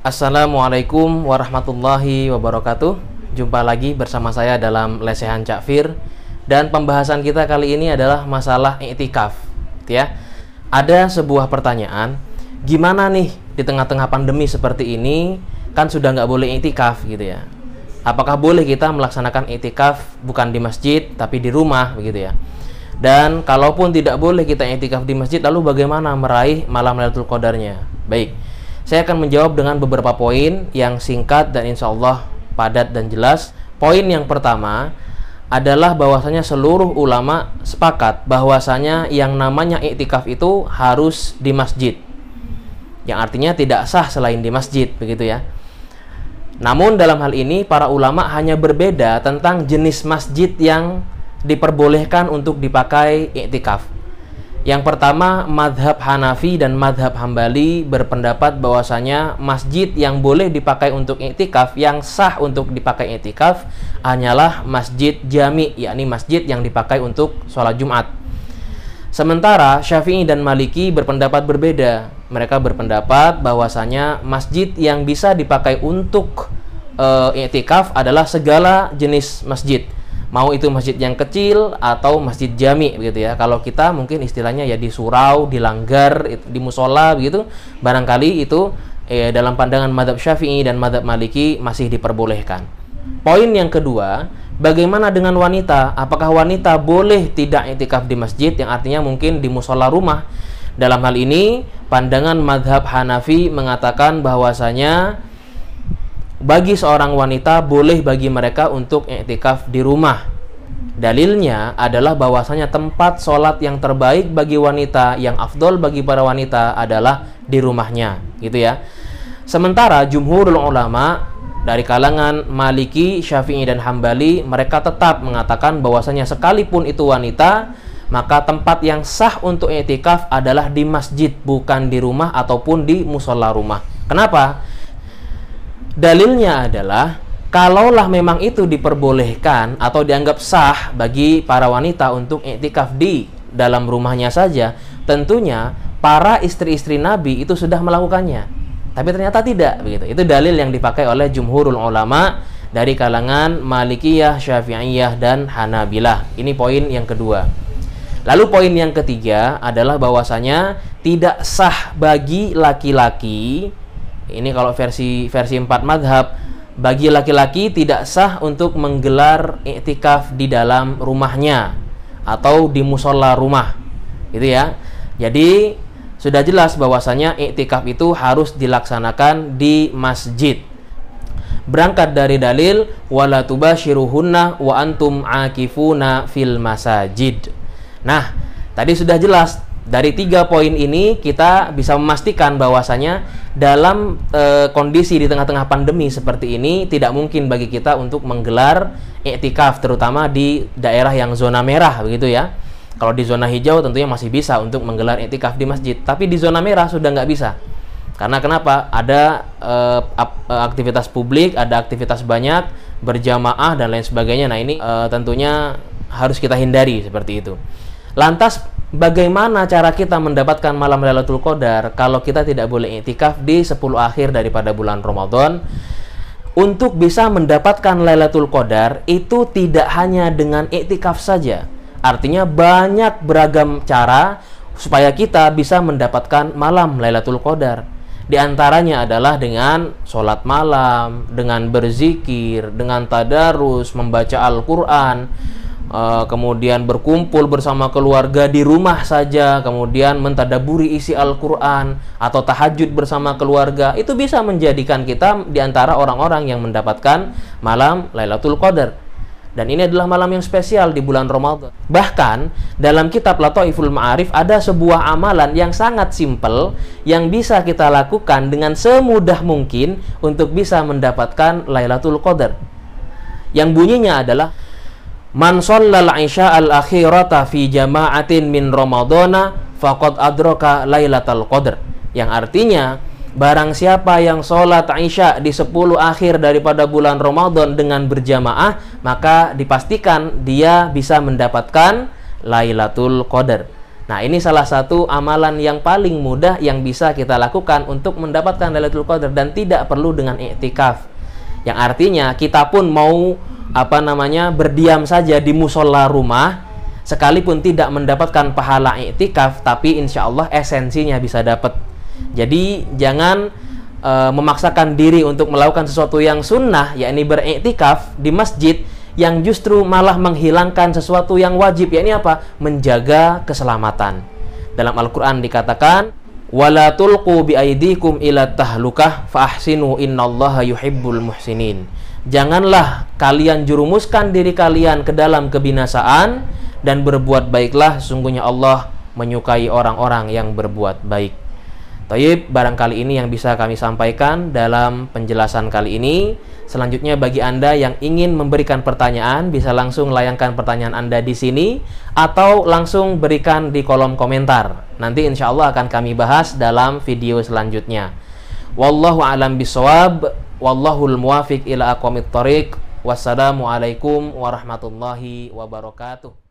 Assalamualaikum warahmatullahi wabarakatuh. Jumpa lagi bersama saya dalam Lesehan Cak Fir. Dan pembahasan kita kali ini adalah masalah i'tikaf, ya. Ada sebuah pertanyaan, gimana nih di tengah-tengah pandemi seperti ini, kan sudah nggak boleh i'tikaf gitu ya. Apakah boleh kita melaksanakan i'tikaf bukan di masjid tapi di rumah begitu ya. Dan kalaupun tidak boleh kita i'tikaf di masjid, lalu bagaimana meraih malam Lailatul Qadarnya? Baik, saya akan menjawab dengan beberapa poin yang singkat dan insya Allah padat dan jelas. Poin yang pertama adalah bahwasanya seluruh ulama sepakat bahwasanya yang namanya i'tikaf itu harus di masjid, yang artinya tidak sah selain di masjid begitu ya. Namun dalam hal ini para ulama hanya berbeda tentang jenis masjid yang diperbolehkan untuk dipakai i'tikaf. Yang pertama, madhab Hanafi dan madhab Hambali berpendapat bahwasanya masjid yang boleh dipakai untuk i'tikaf, yang sah untuk dipakai i'tikaf hanyalah masjid jami, yakni masjid yang dipakai untuk sholat Jumat. Sementara Syafi'i dan Maliki berpendapat berbeda. Mereka berpendapat bahwasanya masjid yang bisa dipakai untuk i'tikaf adalah segala jenis masjid, mau itu masjid yang kecil atau masjid jami begitu ya. Kalau kita mungkin istilahnya ya di surau, di langgar, di musola begitu, barangkali itu dalam pandangan madhab Syafi'i dan madhab Maliki masih diperbolehkan. Poin yang kedua, bagaimana dengan wanita? Apakah wanita boleh tidak i'tikaf di masjid, yang artinya mungkin di musola rumah? Dalam hal ini pandangan madhab Hanafi mengatakan bahwasanya bagi seorang wanita boleh bagi mereka untuk i'tikaf di rumah. Dalilnya adalah bahwasanya tempat sholat yang terbaik bagi wanita, yang afdol bagi para wanita adalah di rumahnya, gitu ya. Sementara jumhurul ulama dari kalangan Maliki, Syafi'i dan Hambali, mereka tetap mengatakan bahwasanya sekalipun itu wanita, maka tempat yang sah untuk i'tikaf adalah di masjid, bukan di rumah ataupun di musola rumah. Kenapa? Dalilnya adalah kalaulah memang itu diperbolehkan atau dianggap sah bagi para wanita untuk i'tikaf di dalam rumahnya saja, tentunya para istri-istri Nabi itu sudah melakukannya. Tapi ternyata tidak begitu. Itu dalil yang dipakai oleh jumhurul ulama dari kalangan Malikiyah, Syafi'iyah dan Hanabilah. Ini poin yang kedua. Lalu poin yang ketiga adalah bahwasanya tidak sah bagi laki-laki. Ini kalau versi 4 madhab, bagi laki-laki tidak sah untuk menggelar i'tikaf di dalam rumahnya atau di musola rumah, gitu ya. Jadi sudah jelas bahwasanya i'tikaf itu harus dilaksanakan di masjid. Berangkat dari dalil wala tubashiruhunna wa antum akifuna fil masajid. Nah, tadi sudah jelas. Dari 3 poin ini kita bisa memastikan bahwasanya dalam kondisi di tengah-tengah pandemi seperti ini tidak mungkin bagi kita untuk menggelar i'tikaf, terutama di daerah yang zona merah begitu ya. Kalau di zona hijau tentunya masih bisa untuk menggelar i'tikaf di masjid, tapi di zona merah sudah nggak bisa. Karena kenapa? Ada aktivitas publik, ada aktivitas banyak, berjamaah dan lain sebagainya. Nah ini tentunya harus kita hindari seperti itu. Lantas bagaimana cara kita mendapatkan malam Lailatul Qadar kalau kita tidak boleh i'tikaf di 10 akhir daripada bulan Ramadan? Untuk bisa mendapatkan Lailatul Qadar itu tidak hanya dengan i'tikaf saja. Artinya banyak beragam cara supaya kita bisa mendapatkan malam Lailatul Qadar. Di antaranya adalah dengan sholat malam, dengan berzikir, dengan tadarus, membaca Al-Quran, kemudian berkumpul bersama keluarga di rumah saja, kemudian mentadaburi isi Al-Quran atau tahajud bersama keluarga. Itu bisa menjadikan kita di antara orang-orang yang mendapatkan malam Lailatul Qadar. Dan ini adalah malam yang spesial di bulan Ramadan. Bahkan dalam kitab Lataiful Ma'arif ada sebuah amalan yang sangat simpel yang bisa kita lakukan dengan semudah mungkin untuk bisa mendapatkan Lailatul Qadar. Yang bunyinya adalah man shallal isya al-akhirata fi jama'atin min ramadana faqad adraka lailatal qadar. Yang artinya barang siapa yang sholat isya di 10 akhir daripada bulan Ramadan dengan berjamaah, maka dipastikan dia bisa mendapatkan Lailatul Qadar. Nah, ini salah satu amalan yang paling mudah yang bisa kita lakukan untuk mendapatkan Lailatul Qadar dan tidak perlu dengan i'tikaf. Yang artinya kita pun mau berdiam saja di musola rumah, sekalipun tidak mendapatkan pahala i'tikaf, tapi insya Allah esensinya bisa dapat. Jadi jangan memaksakan diri untuk melakukan sesuatu yang sunnah, yakni beriktikaf di masjid, yang justru malah menghilangkan sesuatu yang wajib, yakni apa? Menjaga keselamatan. Dalam Al-Quran dikatakan, wala tulqu biaidikum ila tahlukah fa ahsinu innallaha yuhibbul muhsinin. Janganlah kalian jurumuskan diri kalian ke dalam kebinasaan, dan berbuat baiklah, sungguhnya Allah menyukai orang-orang yang berbuat baik. Taib, barangkali ini yang bisa kami sampaikan dalam penjelasan kali ini. Selanjutnya bagi Anda yang ingin memberikan pertanyaan, bisa langsung layangkan pertanyaan Anda di sini atau langsung berikan di kolom komentar. Nanti insya Allah akan kami bahas dalam video selanjutnya. Wallahu a'lam bishawab, wallahul muwafiq ila aqwamit thoriq. Wassalamualaikum warahmatullahi wabarakatuh.